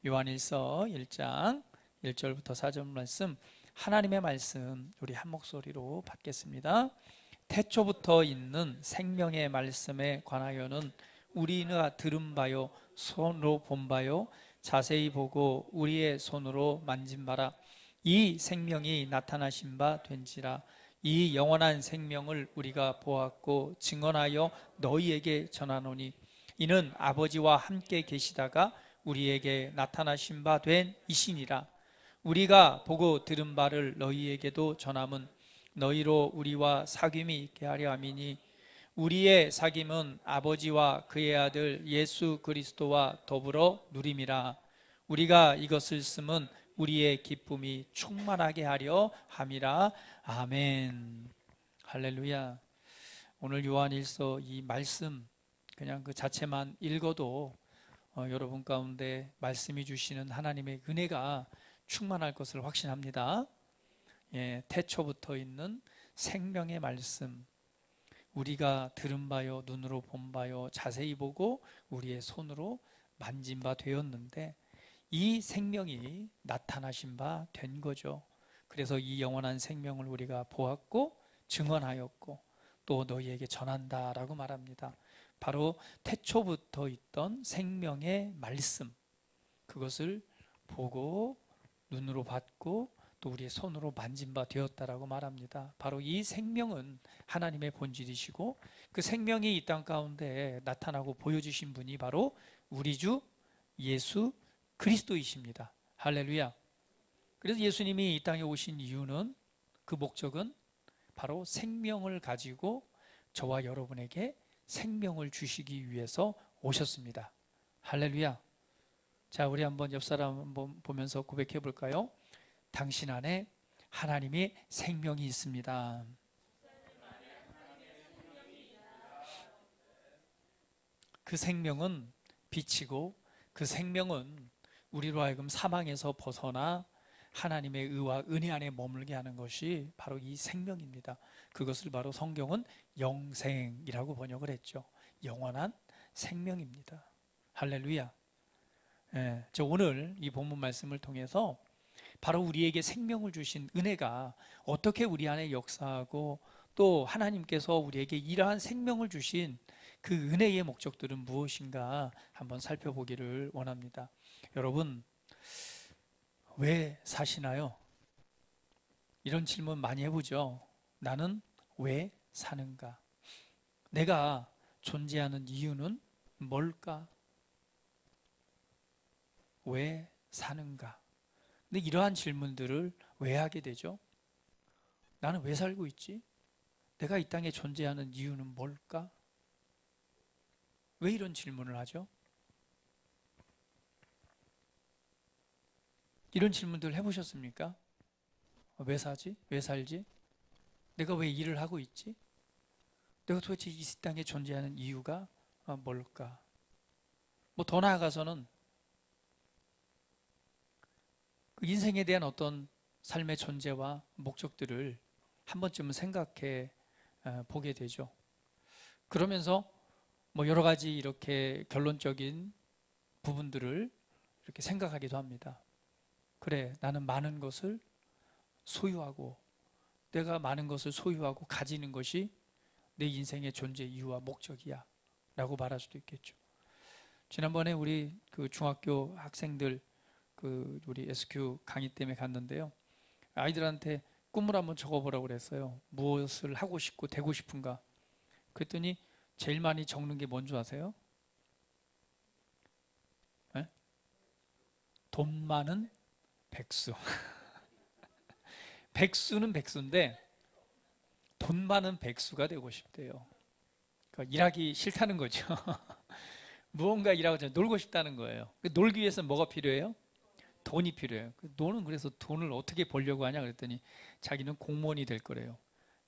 요한일서 1장 1절부터 4절 말씀, 하나님의 말씀 우리 한 목소리로 받겠습니다. 태초부터 있는 생명의 말씀에 관하여는 우리가 들은 바요 손으로 본 바요 자세히 보고 우리의 손으로 만진 바라. 이 생명이 나타나신 바 된지라. 이 영원한 생명을 우리가 보았고 증언하여 너희에게 전하노니 이는 아버지와 함께 계시다가 우리에게 나타나신 바 된 이시니라. 우리가 보고 들은 바를 너희에게도 전함은 너희로 우리와 사귐이 있게 하려 함이니 우리의 사귐은 아버지와 그의 아들 예수 그리스도와 더불어 누림이라. 우리가 이것을 쓰면 우리의 기쁨이 충만하게 하려 함이라. 아멘. 할렐루야. 오늘 요한일서 이 말씀 그냥 그 자체만 읽어도 여러분 가운데 말씀이 주시는 하나님의 은혜가 충만할 것을 확신합니다. 태초부터 있는 생명의 말씀, 우리가 들은 바요 눈으로 본 바요 자세히 보고 우리의 손으로 만진 바 되었는데 이 생명이 나타나신 바 된 거죠. 그래서 이 영원한 생명을 우리가 보았고 증언하였고 또 너희에게 전한다라고 말합니다. 바로 태초부터 있던 생명의 말씀, 그것을 보고 눈으로 봤고 또 우리의 손으로 만진 바 되었다라고 말합니다. 바로 이 생명은 하나님의 본질이시고 그 생명이 이 땅 가운데 나타나고 보여주신 분이 바로 우리 주 예수 그리스도이십니다. 할렐루야. 그래서 예수님이 이 땅에 오신 이유는, 그 목적은 바로 생명을 가지고 저와 여러분에게 생명을 주시기 위해서 오셨습니다. 할렐루야. 자, 우리 한번 옆 사람 한번 보면서 고백해 볼까요? 당신 안에 하나님의 생명이 있습니다. 그 생명은 빛이고 그 생명은 우리로 하여금 사망에서 벗어나 하나님의 의와 은혜 안에 머물게 하는 것이 바로 이 생명입니다. 그것을 바로 성경은 영생이라고 번역을 했죠. 영원한 생명입니다. 할렐루야. 저 오늘 이 본문 말씀을 통해서 바로 우리에게 생명을 주신 은혜가 어떻게 우리 안에 역사하고 또 하나님께서 우리에게 이러한 생명을 주신 그 은혜의 목적들은 무엇인가 한번 살펴보기를 원합니다. 여러분, 왜 사시나요? 이런 질문 많이 해보죠. 나는 왜 사는가? 내가 존재하는 이유는 뭘까? 왜 사는가? 근데 이러한 질문들을 왜 하게 되죠? 나는 왜 살고 있지? 내가 이 땅에 존재하는 이유는 뭘까? 왜 이런 질문을 하죠? 이런 질문들 해보셨습니까? 왜 사지? 왜 살지? 내가 왜 일을 하고 있지? 내가 도대체 이 땅에 존재하는 이유가 뭘까? 더 나아가서는 그 인생에 대한 어떤 삶의 존재와 목적들을 한 번쯤은 생각해 보게 되죠. 그러면서 여러 가지 이렇게 결론적인 부분들을 이렇게 생각하기도 합니다. 그래, 나는 많은 것을 소유하고 내가 많은 것을 소유하고 가지는 것이 내 인생의 존재 이유와 목적이야 라고 말할 수도 있겠죠. 지난번에 우리 그 중학교 학생들 우리 SQ 강의 때문에 갔는데요. 아이들한테 꿈을 한번 적어보라고 그랬어요. 무엇을 하고 싶고 되고 싶은가. 그랬더니 제일 많이 적는 게 뭔지 아세요? 네? 돈 많은 백수. 백수는 백수인데 돈 많은 백수가 되고 싶대요. 그러니까 일하기 싫다는 거죠. 무언가 일하고 놀고 싶다는 거예요. 놀기 위해서는 뭐가 필요해요? 돈이 필요해요. 너는 그래서 돈을 어떻게 벌려고 하냐 그랬더니 자기는 공무원이 될 거래요.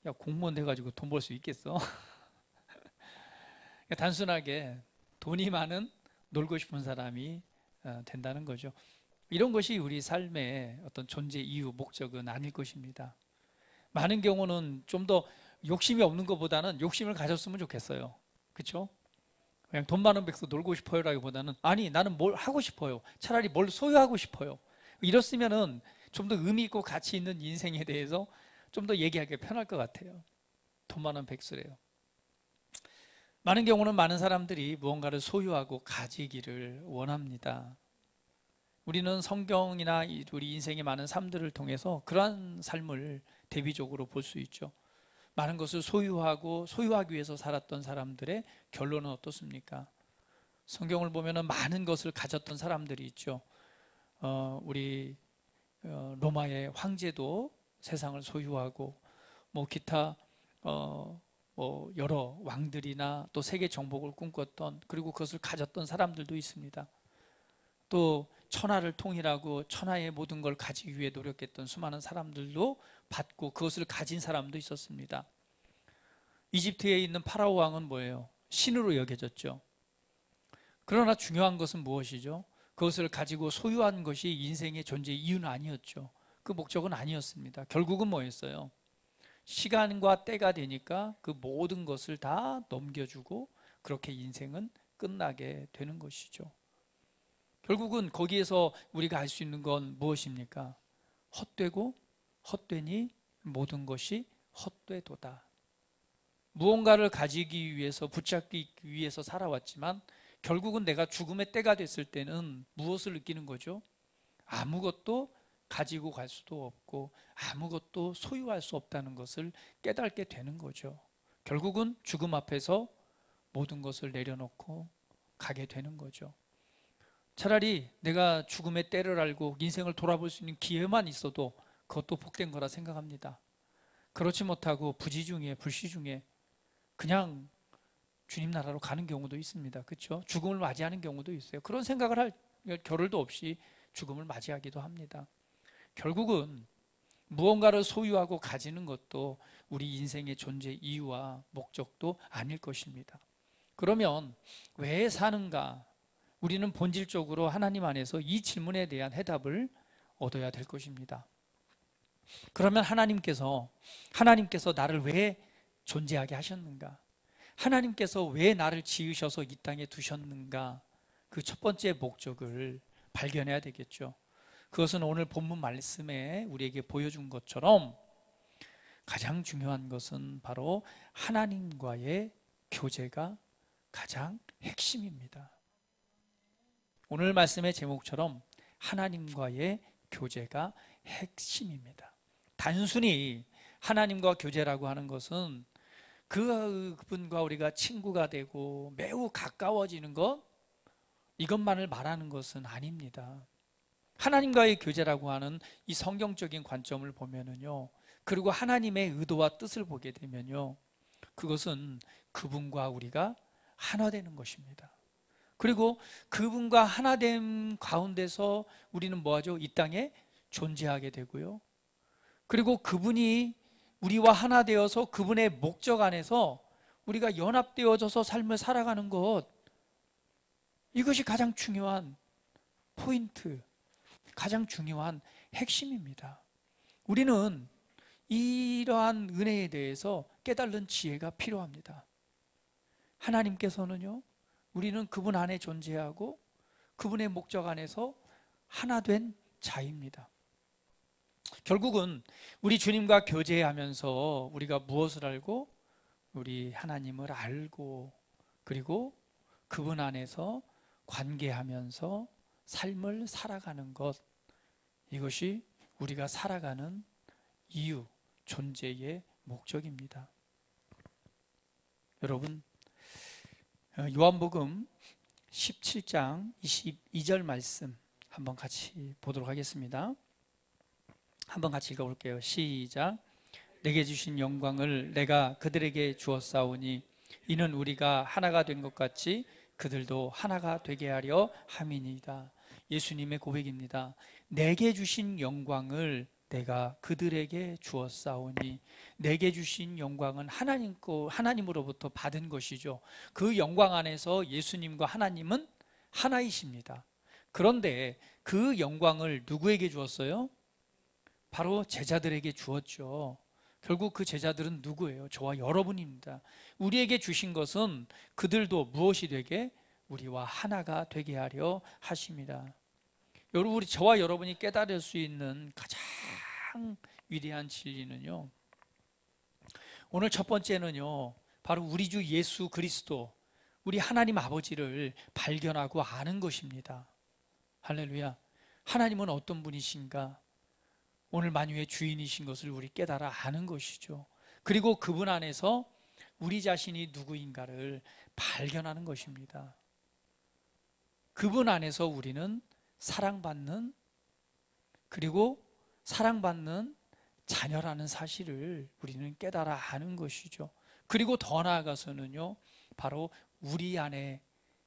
야, 공무원 돼가지고 돈 벌 수 있겠어? 단순하게 돈이 많은 놀고 싶은 사람이 된다는 거죠. 이런 것이 우리 삶의 어떤 존재 이유, 목적은 아닐 것입니다. 많은 경우는 좀 더 욕심이 없는 것보다는 욕심을 가졌으면 좋겠어요. 그렇죠? 그냥 돈 많은 백수 놀고 싶어요라기보다는 아니 나는 뭘 하고 싶어요. 차라리 뭘 소유하고 싶어요. 이렇으면은 좀 더 의미 있고 가치 있는 인생에 대해서 좀 더 얘기하기 편할 것 같아요. 돈 많은 백수래요. 많은 경우는 많은 사람들이 무언가를 소유하고 가지기를 원합니다. 우리는 성경이나 우리 인생의 많은 삶들을 통해서 그러한 삶을 대비적으로 볼 수 있죠. 많은 것을 소유하고 소유하기 위해서 살았던 사람들의 결론은 어떻습니까? 성경을 보면은 많은 것을 가졌던 사람들이 있죠. 우리 로마의 황제도 세상을 소유하고 뭐 기타 뭐 여러 왕들이나 또 세계 정복을 꿈꿨던 그리고 그것을 가졌던 사람들도 있습니다. 또 천하를 통일하고 천하의 모든 걸 가지기 위해 노력했던 수많은 사람들도 받고 그것을 가진 사람도 있었습니다. 이집트에 있는 파라오 왕은 뭐예요? 신으로 여겨졌죠. 그러나 중요한 것은 무엇이죠? 그것을 가지고 소유한 것이 인생의 존재 이유는 아니었죠. 그 목적은 아니었습니다. 결국은 뭐였어요? 시간과 때가 되니까 그 모든 것을 다 넘겨주고 그렇게 인생은 끝나게 되는 것이죠. 결국은 거기에서 우리가 알 수 있는 건 무엇입니까? 헛되고 헛되니 모든 것이 헛되도다. 무언가를 가지기 위해서 붙잡기 위해서 살아왔지만 결국은 내가 죽음의 때가 됐을 때는 무엇을 느끼는 거죠? 아무것도 가지고 갈 수도 없고 아무것도 소유할 수 없다는 것을 깨닫게 되는 거죠. 결국은 죽음 앞에서 모든 것을 내려놓고 가게 되는 거죠. 차라리 내가 죽음의 때를 알고 인생을 돌아볼 수 있는 기회만 있어도 그것도 복된 거라 생각합니다. 그렇지 못하고 부지중에 불시중에 그냥 주님 나라로 가는 경우도 있습니다. 그렇죠? 죽음을 맞이하는 경우도 있어요. 그런 생각을 할 겨를도 없이 죽음을 맞이하기도 합니다. 결국은 무언가를 소유하고 가지는 것도 우리 인생의 존재 이유와 목적도 아닐 것입니다. 그러면 왜 사는가? 우리는 본질적으로 하나님 안에서 이 질문에 대한 해답을 얻어야 될 것입니다. 그러면 하나님께서 나를 왜 존재하게 하셨는가? 하나님께서 왜 나를 지으셔서 이 땅에 두셨는가? 그 첫 번째 목적을 발견해야 되겠죠. 그것은 오늘 본문 말씀에 우리에게 보여준 것처럼 가장 중요한 것은 바로 하나님과의 교제가 가장 핵심입니다. 오늘 말씀의 제목처럼 하나님과의 교제가 핵심입니다. 단순히 하나님과 교제라고 하는 것은 그분과 우리가 친구가 되고 매우 가까워지는 것, 이것만을 말하는 것은 아닙니다. 하나님과의 교제라고 하는 이 성경적인 관점을 보면은요, 그리고 하나님의 의도와 뜻을 보게 되면요, 그것은 그분과 우리가 하나 되는 것입니다. 그리고 그분과 하나됨 가운데서 우리는 뭐하죠? 이 땅에 존재하게 되고요. 그리고 그분이 우리와 하나 되어서 그분의 목적 안에서 우리가 연합되어져서 삶을 살아가는 것, 이것이 가장 중요한 포인트, 가장 중요한 핵심입니다. 우리는 이러한 은혜에 대해서 깨달는 지혜가 필요합니다. 하나님께서는요, 우리는 그분 안에 존재하고 그분의 목적 안에서 하나 된 자입니다. 결국은 우리 주님과 교제하면서 우리가 무엇을 알고? 우리 하나님을 알고 그리고 그분 안에서 관계하면서 삶을 살아가는 것, 이것이 우리가 살아가는 이유, 존재의 목적입니다. 여러분, 요한복음 17장 22절 말씀 한번 같이 보도록 하겠습니다. 한번 같이 읽어볼게요. 시작. 내게 주신 영광을 내가 그들에게 주었사오니 이는 우리가 하나가 된 것 같이 그들도 하나가 되게 하려 함이니이다. 예수님의 고백입니다. 내게 주신 영광을 내가 그들에게 주었사오니, 내게 주신 영광은 하나님으로부터 받은 것이죠. 그 영광 안에서 예수님과 하나님은 하나이십니다. 그런데 그 영광을 누구에게 주었어요? 바로 제자들에게 주었죠. 결국 그 제자들은 누구예요? 저와 여러분입니다. 우리에게 주신 것은 그들도 무엇이 되게? 우리와 하나가 되게 하려 하십니다. 여러분, 우리 저와 여러분이 깨달을 수 있는 가장 위대한 진리는요, 오늘 첫 번째는요, 바로 우리 주 예수 그리스도, 우리 하나님 아버지를 발견하고 아는 것입니다. 할렐루야. 하나님은 어떤 분이신가? 오늘 만유의 주인이신 것을 우리 깨달아 아는 것이죠. 그리고 그분 안에서 우리 자신이 누구인가를 발견하는 것입니다. 그분 안에서 우리는 사랑받는, 그리고 사랑받는 자녀라는 사실을 우리는 깨달아 아는 것이죠. 그리고 더 나아가서는요, 바로 우리 안에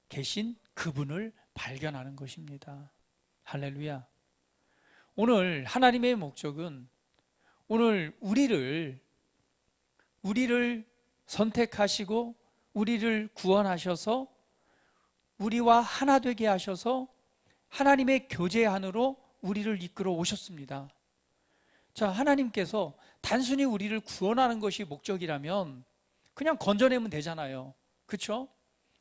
계신 그분을 발견하는 것입니다. 할렐루야. 오늘 하나님의 목적은 오늘 우리를 선택하시고 우리를 구원하셔서 우리와 하나 되게 하셔서 하나님의 교제 안으로 우리를 이끌어 오셨습니다. 자, 하나님께서 단순히 우리를 구원하는 것이 목적이라면 그냥 건져내면 되잖아요. 그렇죠?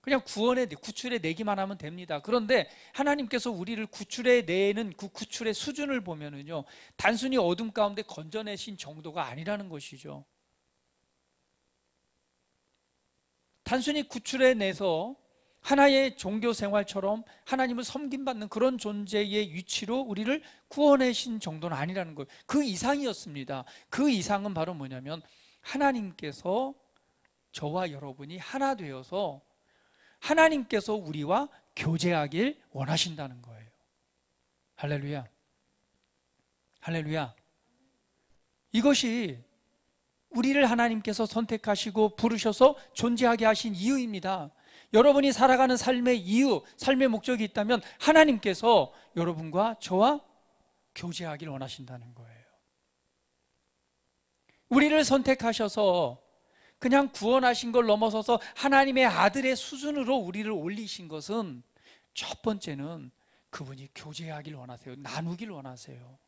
그냥 구출해 내기만 하면 됩니다. 그런데 하나님께서 우리를 구출해 내는 그 구출의 수준을 보면은요, 단순히 어둠 가운데 건져내신 정도가 아니라는 것이죠. 단순히 구출해 내서 하나의 종교 생활처럼 하나님을 섬김받는 그런 존재의 위치로 우리를 구원하신 정도는 아니라는 거예요. 그 이상이었습니다. 그 이상은 바로 뭐냐면 하나님께서 저와 여러분이 하나 되어서 하나님께서 우리와 교제하길 원하신다는 거예요. 할렐루야. 할렐루야. 이것이 우리를 하나님께서 선택하시고 부르셔서 존재하게 하신 이유입니다. 여러분이 살아가는 삶의 이유, 삶의 목적이 있다면 하나님께서 여러분과 저와 교제하길 원하신다는 거예요. 우리를 선택하셔서 그냥 구원하신 걸 넘어서서 하나님의 아들의 수준으로 우리를 올리신 것은 첫 번째는 그분이 교제하길 원하세요. 나누길 원하세요.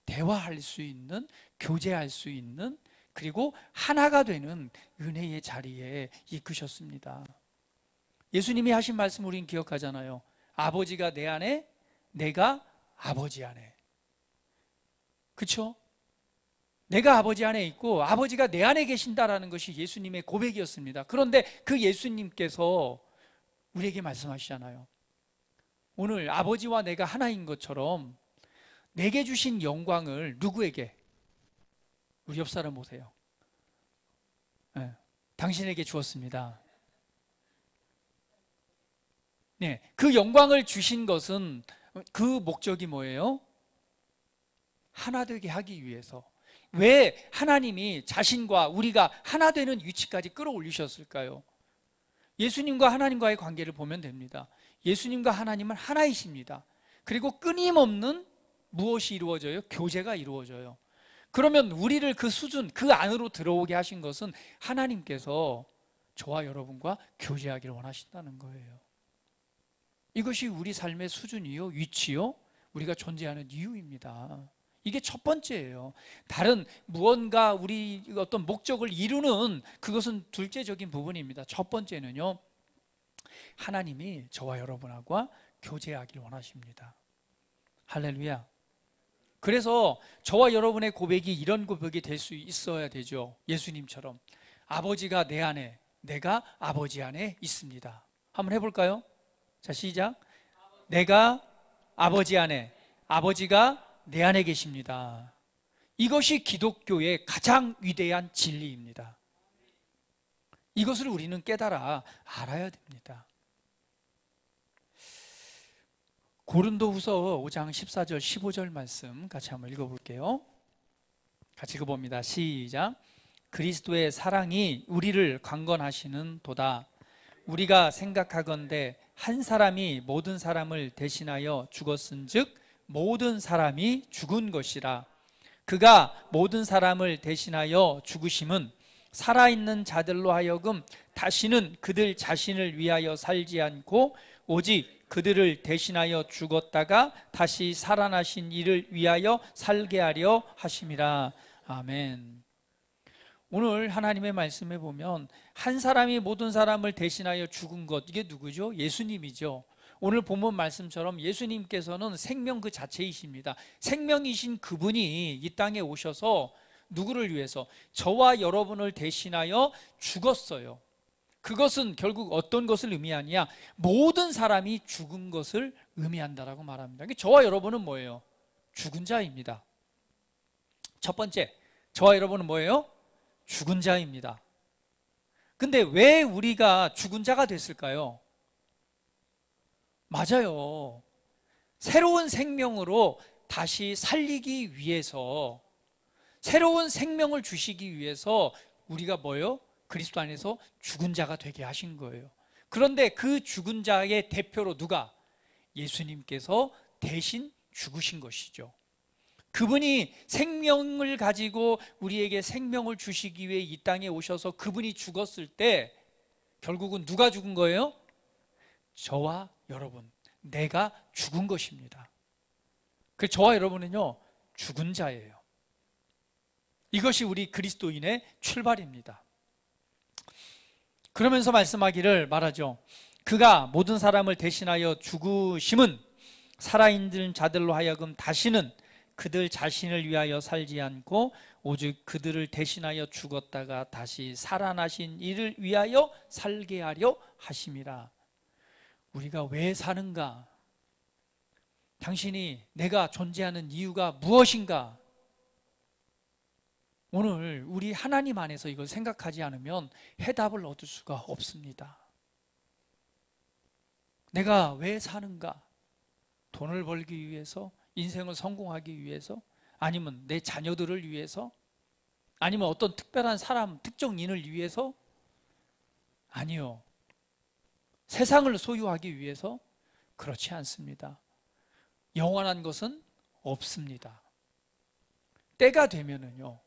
대화할 수 있는, 교제할 수 있는, 그리고 하나가 되는 은혜의 자리에 이끄셨습니다. 예수님이 하신 말씀 우리는 기억하잖아요. 아버지가 내 안에, 내가 아버지 안에. 그렇죠? 내가 아버지 안에 있고 아버지가 내 안에 계신다라는 것이 예수님의 고백이었습니다. 그런데 그 예수님께서 우리에게 말씀하시잖아요. 오늘 아버지와 내가 하나인 것처럼 내게 주신 영광을 누구에게? 우리 옆 사람 보세요. 네, 당신에게 주었습니다. 네, 그 영광을 주신 것은 그 목적이 뭐예요? 하나 되게 하기 위해서. 왜 하나님이 자신과 우리가 하나 되는 위치까지 끌어올리셨을까요? 예수님과 하나님과의 관계를 보면 됩니다. 예수님과 하나님은 하나이십니다. 그리고 끊임없는 무엇이 이루어져요? 교제가 이루어져요. 그러면 우리를 그 수준, 그 안으로 들어오게 하신 것은 하나님께서 저와 여러분과 교제하기를 원하신다는 거예요. 이것이 우리 삶의 수준이요, 위치요, 우리가 존재하는 이유입니다. 이게 첫 번째예요. 다른 무언가 우리 어떤 목적을 이루는 그것은 둘째적인 부분입니다. 첫 번째는요, 하나님이 저와 여러분과 교제하기를 원하십니다. 할렐루야. 그래서 저와 여러분의 고백이 이런 고백이 될 수 있어야 되죠. 예수님처럼 아버지가 내 안에, 내가 아버지 안에 있습니다. 한번 해볼까요? 자, 시작. 내가 아버지 안에, 아버지가 내 안에 계십니다. 이것이 기독교의 가장 위대한 진리입니다. 이것을 우리는 깨달아 알아야 됩니다. 고린도후서 5장 14절 15절 말씀 같이 한번 읽어볼게요. 같이 읽어봅니다. 시작. 그리스도의 사랑이 우리를 강건하시는 도다. 우리가 생각하건대 한 사람이 모든 사람을 대신하여 죽었은즉 모든 사람이 죽은 것이라. 그가 모든 사람을 대신하여 죽으심은 살아있는 자들로 하여금 다시는 그들 자신을 위하여 살지 않고 오직 그들을 대신하여 죽었다가 다시 살아나신 이를 위하여 살게 하려 하심이라. 아멘. 오늘 하나님의 말씀에 보면 한 사람이 모든 사람을 대신하여 죽은 것, 이게 누구죠? 예수님이죠. 오늘 본문 말씀처럼 예수님께서는 생명 그 자체이십니다. 생명이신 그분이 이 땅에 오셔서 누구를 위해서? 저와 여러분을 대신하여 죽었어요. 그것은 결국 어떤 것을 의미하냐? 모든 사람이 죽은 것을 의미한다라고 말합니다. 저와 여러분은 뭐예요? 죽은 자입니다. 첫 번째, 저와 여러분은 뭐예요? 죽은 자입니다. 근데 왜 우리가 죽은 자가 됐을까요? 맞아요. 새로운 생명으로 다시 살리기 위해서, 새로운 생명을 주시기 위해서 우리가 뭐예요? 그리스도 안에서 죽은 자가 되게 하신 거예요. 그런데 그 죽은 자의 대표로 누가? 예수님께서 대신 죽으신 것이죠. 그분이 생명을 가지고 우리에게 생명을 주시기 위해 이 땅에 오셔서 그분이 죽었을 때 결국은 누가 죽은 거예요? 저와 여러분, 내가 죽은 것입니다. 그래서 저와 여러분은요, 죽은 자예요. 이것이 우리 그리스도인의 출발입니다. 그러면서 말하죠. 그가 모든 사람을 대신하여 죽으심은 살아있는 자들로 하여금 다시는 그들 자신을 위하여 살지 않고 오직 그들을 대신하여 죽었다가 다시 살아나신 이를 위하여 살게 하려 하심이라. 우리가 왜 사는가? 당신이 내가 존재하는 이유가 무엇인가? 오늘 우리 하나님 안에서 이걸 생각하지 않으면 해답을 얻을 수가 없습니다. 내가 왜 사는가? 돈을 벌기 위해서? 인생을 성공하기 위해서? 아니면 내 자녀들을 위해서? 아니면 어떤 특별한 사람, 특정인을 위해서? 아니요. 세상을 소유하기 위해서? 그렇지 않습니다. 영원한 것은 없습니다. 때가 되면은요,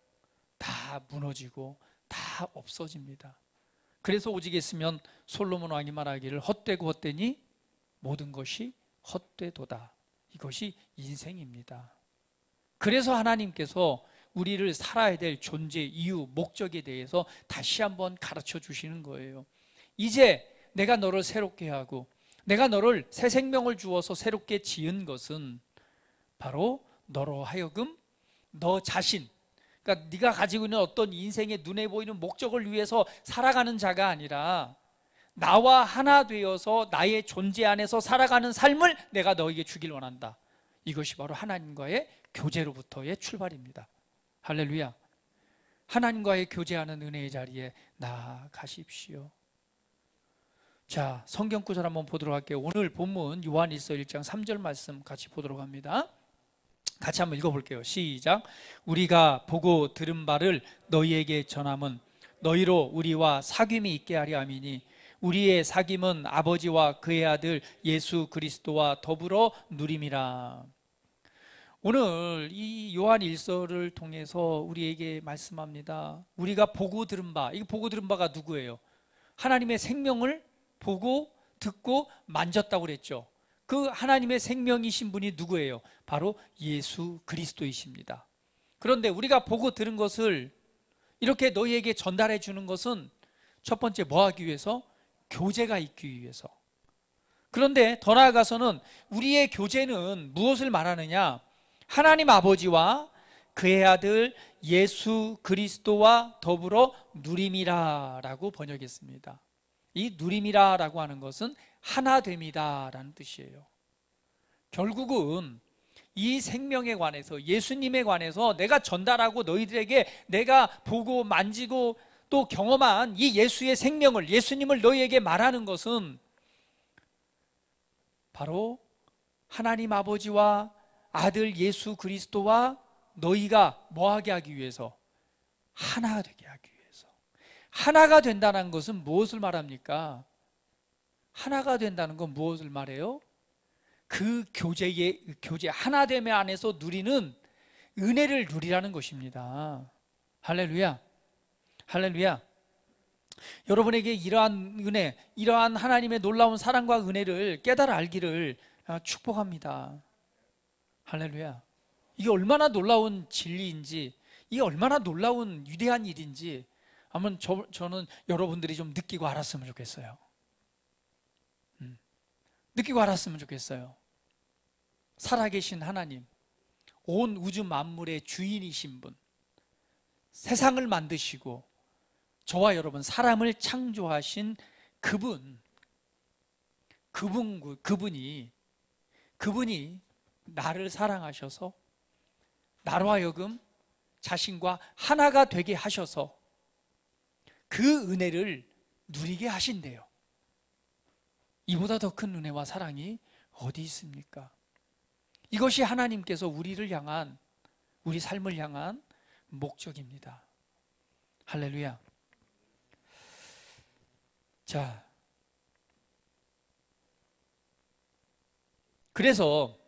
다 무너지고 다 없어집니다. 그래서 오직 있으면 솔로몬 왕이 말하기를 헛되고 헛되니 모든 것이 헛되도다. 이것이 인생입니다. 그래서 하나님께서 우리를 살아야 될 존재, 이유, 목적에 대해서 다시 한번 가르쳐 주시는 거예요. 이제 내가 너를 새롭게 하고 내가 너를 새 생명을 주어서 새롭게 지은 것은 바로 너로 하여금 너 자신, 그러니까 네가 가지고 있는 어떤 인생의 눈에 보이는 목적을 위해서 살아가는 자가 아니라 나와 하나 되어서 나의 존재 안에서 살아가는 삶을 내가 너에게 주길 원한다. 이것이 바로 하나님과의 교제로부터의 출발입니다. 할렐루야. 하나님과의 교제하는 은혜의 자리에 나아가십시오. 자, 성경 구절 한번 보도록 할게요. 오늘 본문 요한일서 1장 3절 말씀 같이 보도록 합니다. 같이 한번 읽어볼게요. 시작. 우리가 보고 들은 바를 너희에게 전함은 너희로 우리와 사귐이 있게 하려 함이니 우리의 사귐은 아버지와 그의 아들 예수 그리스도와 더불어 누림이라. 오늘 이 요한일서를 통해서 우리에게 말씀합니다. 우리가 보고 들은 바, 이 보고 들은 바가 누구예요? 하나님의 생명을 보고 듣고 만졌다고 그랬죠. 그 하나님의 생명이신 분이 누구예요? 바로 예수 그리스도이십니다. 그런데 우리가 보고 들은 것을 이렇게 너희에게 전달해 주는 것은 첫 번째 뭐 하기 위해서? 교제가 있기 위해서. 그런데 더 나아가서는 우리의 교제는 무엇을 말하느냐? 하나님 아버지와 그의 아들 예수 그리스도와 더불어 누림이라 라고 번역했습니다. 이 누림이라 라고 하는 것은 하나됨이다 라는 뜻이에요. 결국은 이 생명에 관해서, 예수님에 관해서 내가 전달하고 너희들에게 내가 보고 만지고 또 경험한 이 예수의 생명을, 예수님을 너희에게 말하는 것은 바로 하나님 아버지와 아들 예수 그리스도와 너희가 뭐하게 하기 위해서? 하나가 되게 하기 위해서. 하나가 된다는 것은 무엇을 말합니까? 하나가 된다는 건 무엇을 말해요? 그 교제 하나됨의 안에서 누리는 은혜를 누리라는 것입니다. 할렐루야. 할렐루야. 여러분에게 이러한 은혜, 이러한 하나님의 놀라운 사랑과 은혜를 깨달아 알기를 축복합니다. 할렐루야. 이게 얼마나 놀라운 진리인지, 이게 얼마나 놀라운 위대한 일인지 한번 저는 여러분들이 좀 느끼고 알았으면 좋겠어요. 느끼고 알았으면 좋겠어요. 살아계신 하나님, 온 우주 만물의 주인이신 분, 세상을 만드시고 저와 여러분 사람을 창조하신 그분이 나를 사랑하셔서 나로 하여금 자신과 하나가 되게 하셔서 그 은혜를 누리게 하신대요. 이보다 더 큰 은혜와 사랑이 어디 있습니까? 이것이 하나님께서 우리를 향한, 우리 삶을 향한 목적입니다. 할렐루야. 자, 그래서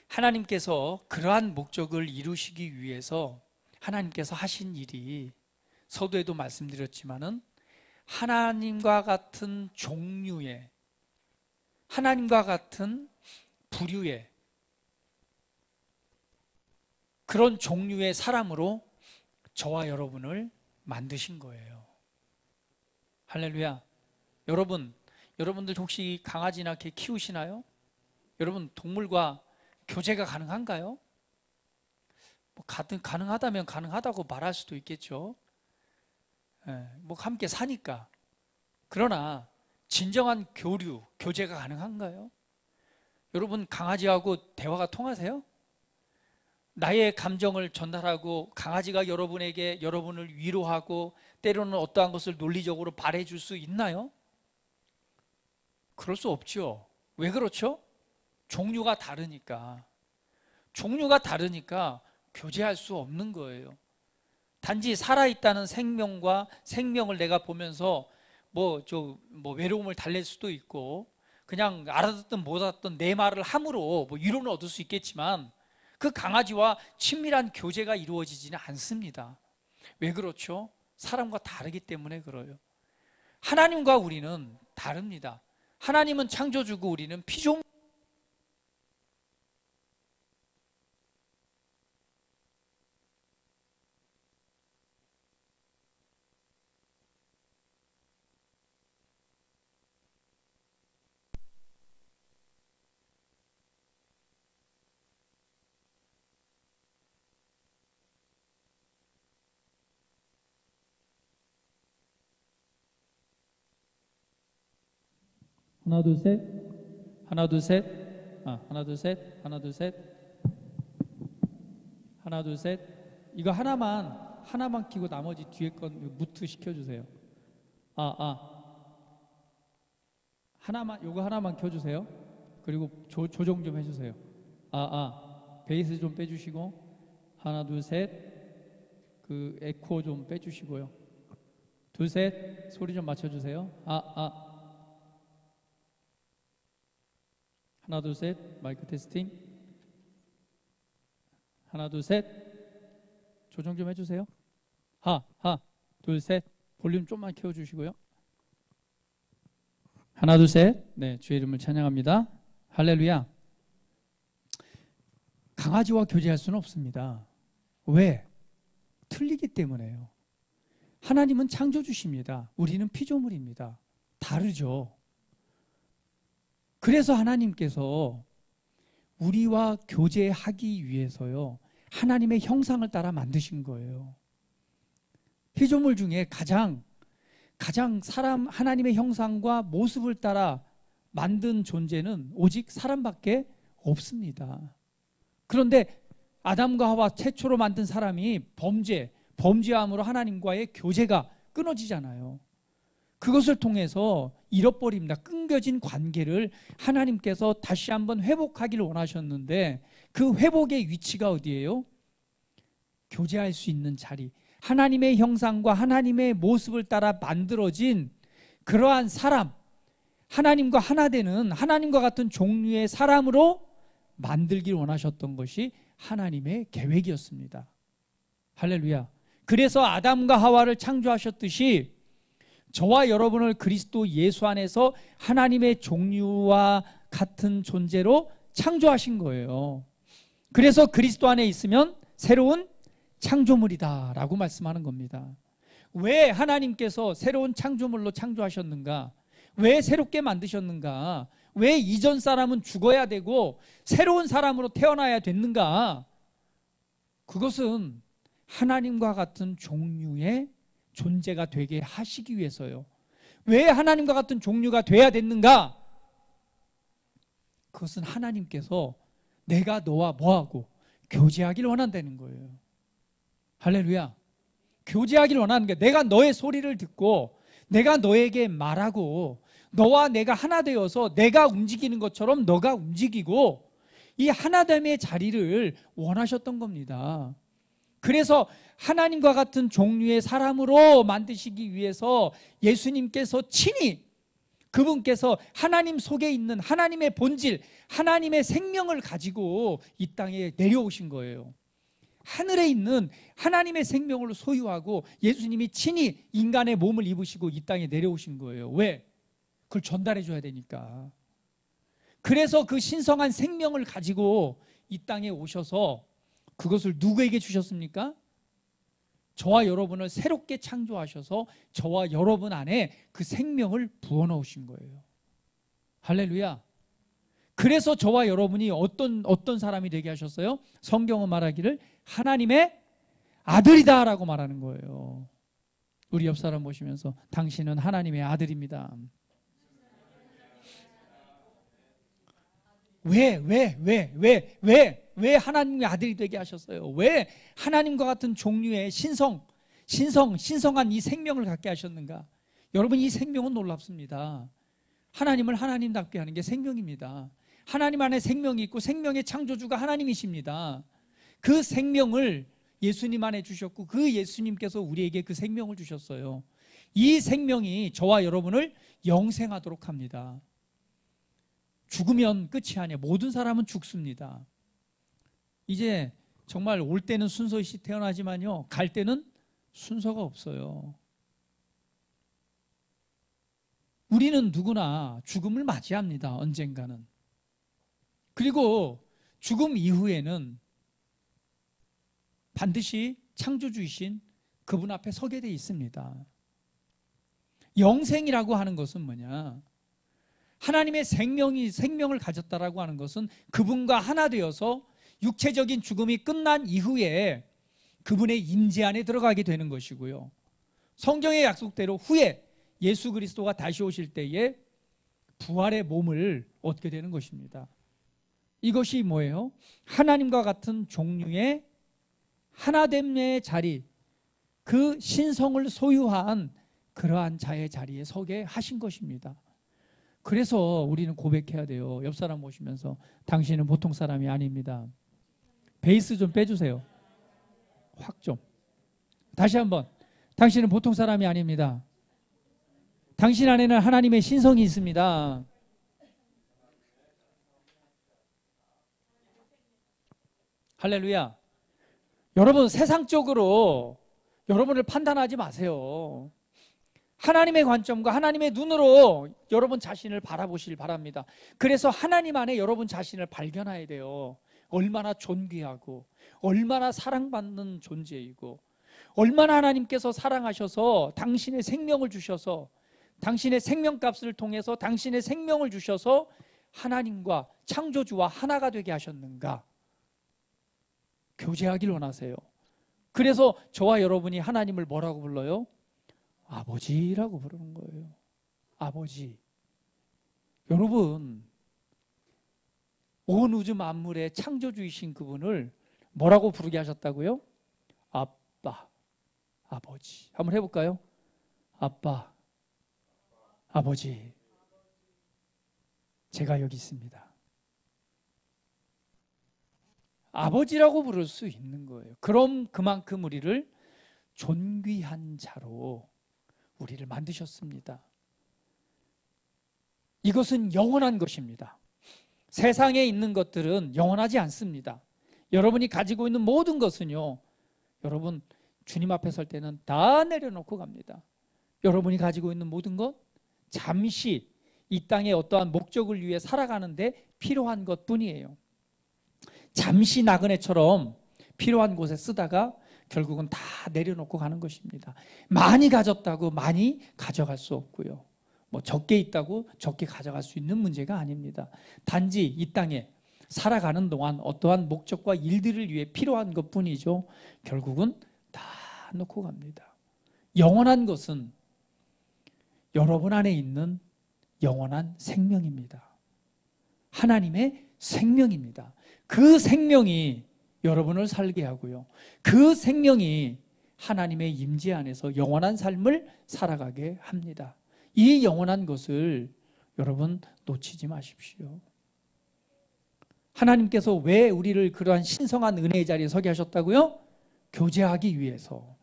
하나님께서 그러한 목적을 이루시기 위해서 하나님께서 하신 일이, 서두에도 말씀드렸지만은 하나님과 같은 종류의, 하나님과 같은 부류의 그런 종류의 사람으로 저와 여러분을 만드신 거예요. 할렐루야. 여러분들 혹시 강아지나 개 키우시나요? 여러분 동물과 교제가 가능한가요? 뭐 가능하다면 가능하다고 말할 수도 있겠죠. 뭐 함께 사니까. 그러나 진정한 교제가 가능한가요? 여러분 강아지하고 대화가 통하세요? 나의 감정을 전달하고 강아지가 여러분을 위로하고 때로는 어떠한 것을 논리적으로 바래줄 수 있나요? 그럴 수 없죠. 왜 그렇죠? 종류가 다르니까 교제할 수 없는 거예요. 단지 살아있다는 생명을 내가 보면서 외로움을 달랠 수도 있고, 그냥 알아듣든 못 알아듣든 내 말을 함으로 위로는 얻을 수 있겠지만 그 강아지와 친밀한 교제가 이루어지지는 않습니다. 왜 그렇죠? 사람과 다르기 때문에 그래요. 하나님과 우리는 다릅니다. 하나님은 창조주고 우리는 피조물. 하나 둘 셋, 하나 둘 셋, 하나 둘 셋, 하나 둘 셋, 하나 둘 셋. 이거 하나만 키고 나머지 뒤에 건 무트 시켜주세요. 요거 하나만 켜주세요. 그리고 조정 좀 해주세요. 베이스 좀 빼주시고, 하나 둘 셋, 그 에코 좀 빼주시고요. 둘 셋, 소리 좀 맞춰주세요. 하나 둘 셋, 마이크 테스팅. 하나 둘 셋, 조정 좀 해주세요. 둘 셋, 볼륨 좀만 키워주시고요. 하나 둘 셋. 네, 주의 이름을 찬양합니다. 할렐루야. 강아지와 교제할 수는 없습니다. 왜? 틀리기 때문에요. 하나님은 창조주십니다. 우리는 피조물입니다. 다르죠. 그래서 하나님께서 우리와 교제하기 위해서요, 하나님의 형상을 따라 만드신 거예요. 피조물 중에 가장 하나님의 형상과 모습을 따라 만든 존재는 오직 사람밖에 없습니다. 그런데 아담과 하와 최초로 만든 사람이 범죄함으로 하나님과의 교제가 끊어지잖아요. 그것을 통해서 잃어버립니다. 끊겨진 관계를 하나님께서 다시 한번 회복하기를 원하셨는데, 그 회복의 위치가 어디예요? 교제할 수 있는 자리, 하나님의 형상과 하나님의 모습을 따라 만들어진 그러한 사람, 하나님과 하나 되는, 하나님과 같은 종류의 사람으로 만들길 원하셨던 것이 하나님의 계획이었습니다. 할렐루야. 그래서 아담과 하와를 창조하셨듯이 저와 여러분을 그리스도 예수 안에서 하나님의 종류와 같은 존재로 창조하신 거예요. 그래서 그리스도 안에 있으면 새로운 창조물이다라고 말씀하는 겁니다. 왜 하나님께서 새로운 창조물로 창조하셨는가? 왜 새롭게 만드셨는가? 왜 이전 사람은 죽어야 되고 새로운 사람으로 태어나야 됐는가? 그것은 하나님과 같은 종류의 존재가 되게 하시기 위해서요. 왜 하나님과 같은 종류가 돼야 됐는가? 그것은 하나님께서 내가 너와 뭐하고 교제하기를 원한다는 거예요. 할렐루야. 교제하기를 원하는 게, 내가 너의 소리를 듣고 내가 너에게 말하고 너와 내가 하나 되어서 내가 움직이는 것처럼 너가 움직이고, 이 하나됨의 자리를 원하셨던 겁니다. 그래서 하나님과 같은 종류의 사람으로 만드시기 위해서 예수님께서 친히 그분께서 하나님 속에 있는 하나님의 본질, 하나님의 생명을 가지고 이 땅에 내려오신 거예요. 하늘에 있는 하나님의 생명을 소유하고 예수님이 친히 인간의 몸을 입으시고 이 땅에 내려오신 거예요. 왜? 그걸 전달해 줘야 되니까. 그래서 그 신성한 생명을 가지고 이 땅에 오셔서 그것을 누구에게 주셨습니까? 저와 여러분을 새롭게 창조하셔서 저와 여러분 안에 그 생명을 부어넣으신 거예요. 할렐루야. 그래서 저와 여러분이 어떤 사람이 되게 하셨어요? 성경은 말하기를 하나님의 아들이다 라고 말하는 거예요. 우리 옆 사람 보시면서 당신은 하나님의 아들입니다. 왜 하나님의 아들이 되게 하셨어요? 왜 하나님과 같은 종류의 신성한 이 생명을 갖게 하셨는가? 여러분, 이 생명은 놀랍습니다. 하나님을 하나님답게 하는 게 생명입니다. 하나님 안에 생명이 있고 생명의 창조주가 하나님이십니다. 그 생명을 예수님 안에 주셨고 그 예수님께서 우리에게 그 생명을 주셨어요. 이 생명이 저와 여러분을 영생하도록 합니다. 죽으면 끝이 아니에요. 모든 사람은 죽습니다. 이제 정말 올 때는 순서 없이 태어나지만요, 갈 때는 순서가 없어요. 우리는 누구나 죽음을 맞이합니다. 언젠가는. 그리고 죽음 이후에는 반드시 창조주이신 그분 앞에 서게 돼 있습니다. 영생이라고 하는 것은 뭐냐? 하나님의 생명을 가졌다라고 하는 것은 그분과 하나 되어서 육체적인 죽음이 끝난 이후에 그분의 임재 안에 들어가게 되는 것이고요. 성경의 약속대로 후에 예수 그리스도가 다시 오실 때에 부활의 몸을 얻게 되는 것입니다. 이것이 뭐예요? 하나님과 같은 종류의 하나됨의 자리, 그 신성을 소유한 그러한 자의 자리에 서게 하신 것입니다. 그래서 우리는 고백해야 돼요. 옆 사람 보시면서 당신은 보통 사람이 아닙니다. 베이스 좀 빼주세요. 확 좀. 다시 한번. 당신은 보통 사람이 아닙니다. 당신 안에는 하나님의 신성이 있습니다. 할렐루야. 여러분, 세상적으로 여러분을 판단하지 마세요. 하나님의 관점과 하나님의 눈으로 여러분 자신을 바라보시길 바랍니다. 그래서 하나님 안에 여러분 자신을 발견해야 돼요. 얼마나 존귀하고 얼마나 사랑받는 존재이고 얼마나 하나님께서 사랑하셔서 당신의 생명을 주셔서 당신의 생명값을 통해서 당신의 생명을 주셔서 하나님과 창조주와 하나가 되게 하셨는가? 교제하길 원하세요. 그래서 저와 여러분이 하나님을 뭐라고 불러요? 아버지라고 부르는 거예요. 아버지. 여러분, 온 우주 만물의 창조주이신 그분을 뭐라고 부르게 하셨다고요? 아빠, 아버지. 한번 해볼까요? 아빠, 아버지. 제가 여기 있습니다. 아버지라고 부를 수 있는 거예요. 그럼 그만큼 우리를 존귀한 자로 우리를 만드셨습니다. 이것은 영원한 것입니다. 세상에 있는 것들은 영원하지 않습니다. 여러분이 가지고 있는 모든 것은요, 여러분 주님 앞에 설 때는 다 내려놓고 갑니다. 여러분이 가지고 있는 모든 것, 잠시 이 땅에 어떠한 목적을 위해 살아가는데 필요한 것뿐이에요. 잠시 나그네처럼 필요한 곳에 쓰다가 결국은 다 내려놓고 가는 것입니다. 많이 가졌다고 많이 가져갈 수 없고요. 뭐 적게 있다고 적게 가져갈 수 있는 문제가 아닙니다. 단지 이 땅에 살아가는 동안 어떠한 목적과 일들을 위해 필요한 것뿐이죠. 결국은 다 놓고 갑니다. 영원한 것은 여러분 안에 있는 영원한 생명입니다. 하나님의 생명입니다. 그 생명이 여러분을 살게 하고요. 그 생명이 하나님의 임재 안에서 영원한 삶을 살아가게 합니다. 이 영원한 것을 여러분 놓치지 마십시오. 하나님께서 왜 우리를 그러한 신성한 은혜의 자리에 서게 하셨다고요? 교제하기 위해서.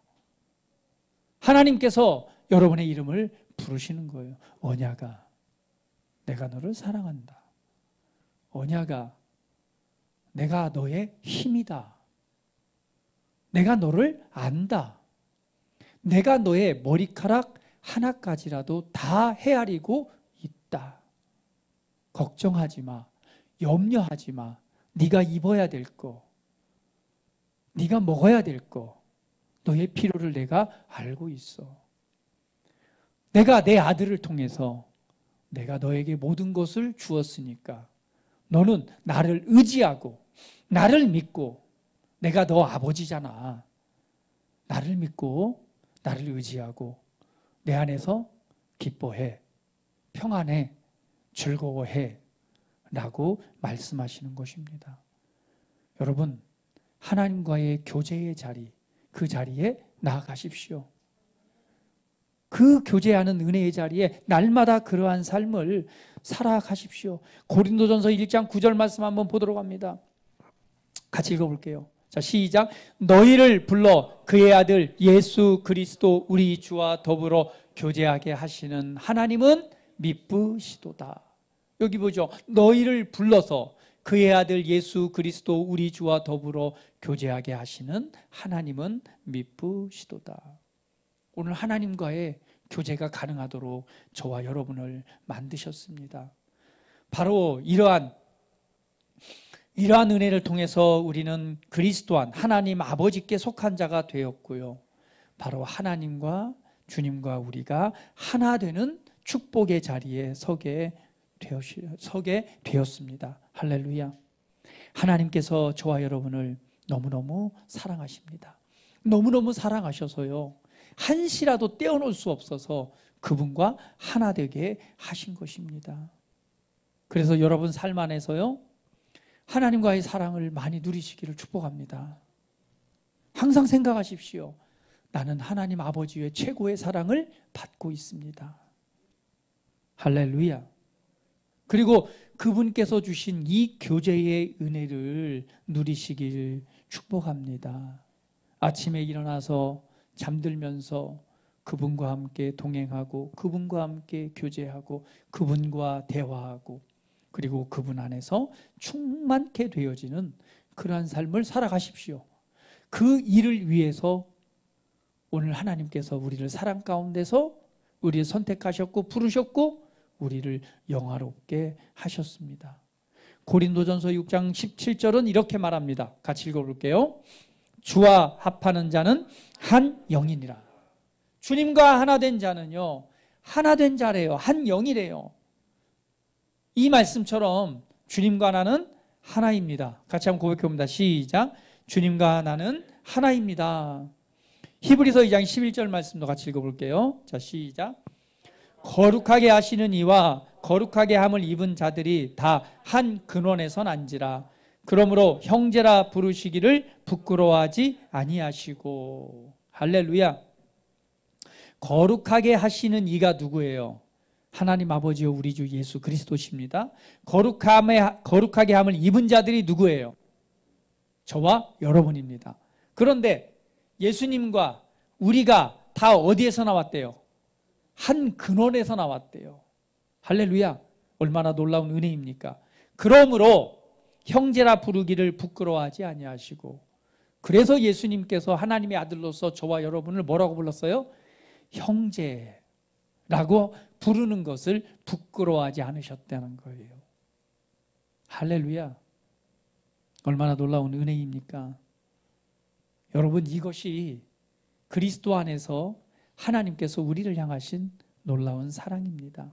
하나님께서 여러분의 이름을 부르시는 거예요. 언약아, 내가 너를 사랑한다. 언약아, 내가 너의 힘이다. 내가 너를 안다. 내가 너의 머리카락 하나까지라도 다 헤아리고 있다. 걱정하지 마. 염려하지 마. 네가 입어야 될 거, 네가 먹어야 될 거, 너의 필요를 내가 알고 있어. 내가 내 아들을 통해서 내가 너에게 모든 것을 주었으니까 너는 나를 의지하고 나를 믿고, 내가 너 아버지잖아. 나를 믿고 나를 의지하고 내 안에서 기뻐해, 평안해, 즐거워해 라고 말씀하시는 것입니다. 여러분, 하나님과의 교제의 자리, 그 자리에 나아가십시오. 그 교제하는 은혜의 자리에 날마다 그러한 삶을 살아가십시오. 고린도전서 1장 9절 말씀 한번 보도록 합니다. 같이 읽어볼게요. 자, 시작. 너희를 불러 그의 아들 예수 그리스도 우리 주와 더불어 교제하게 하시는 하나님은 미쁘시도다. 여기 보죠. 너희를 불러서 그의 아들 예수 그리스도 우리 주와 더불어 교제하게 하시는 하나님은 미쁘시도다. 오늘 하나님과의 교제가 가능하도록 저와 여러분을 만드셨습니다. 바로 이러한 은혜를 통해서 우리는 그리스도 안 하나님 아버지께 속한 자가 되었고요. 바로 하나님과 주님과 우리가 하나 되는 축복의 자리에 서게 되었습니다. 할렐루야. 하나님께서 저와 여러분을 너무너무 사랑하십니다. 너무너무 사랑하셔서요, 한시라도 떼어놓을 수 없어서 그분과 하나 되게 하신 것입니다. 그래서 여러분 삶 안에서요, 하나님과의 사랑을 많이 누리시기를 축복합니다. 항상 생각하십시오. 나는 하나님 아버지의 최고의 사랑을 받고 있습니다. 할렐루야. 그리고 그분께서 주신 이 교제의 은혜를 누리시길 축복합니다. 아침에 일어나서 잠들면서 그분과 함께 동행하고 그분과 함께 교제하고 그분과 대화하고 그리고 그분 안에서 충만케 되어지는 그러한 삶을 살아가십시오. 그 일을 위해서 오늘 하나님께서 우리를 사랑 가운데서 우리를 선택하셨고 부르셨고 우리를 영화롭게 하셨습니다. 고린도전서 6장 17절은 이렇게 말합니다. 같이 읽어볼게요. 주와 합하는 자는 한 영이니라. 주님과 하나 된 자는요, 하나 된 자래요. 한 영이래요. 이 말씀처럼 주님과 나는 하나입니다. 같이 한번 고백해 봅니다. 시작. 주님과 나는 하나입니다. 히브리서 2장 11절 말씀도 같이 읽어볼게요. 자, 시작. 거룩하게 하시는 이와 거룩하게 함을 입은 자들이 다 한 근원에서 난지라. 그러므로 형제라 부르시기를 부끄러워하지 아니하시고. 할렐루야. 거룩하게 하시는 이가 누구예요? 하나님 아버지요 우리 주 예수 그리스도십니다. 거룩하게 함을 입은 자들이 누구예요? 저와 여러분입니다. 그런데 예수님과 우리가 다 어디에서 나왔대요? 한 근원에서 나왔대요. 할렐루야. 얼마나 놀라운 은혜입니까? 그러므로 형제라 부르기를 부끄러워하지 아니하시고, 그래서 예수님께서 하나님의 아들로서 저와 여러분을 뭐라고 불렀어요? 형제라고 부르는 것을 부끄러워하지 않으셨다는 거예요. 할렐루야. 얼마나 놀라운 은혜입니까? 여러분, 이것이 그리스도 안에서 하나님께서 우리를 향하신 놀라운 사랑입니다.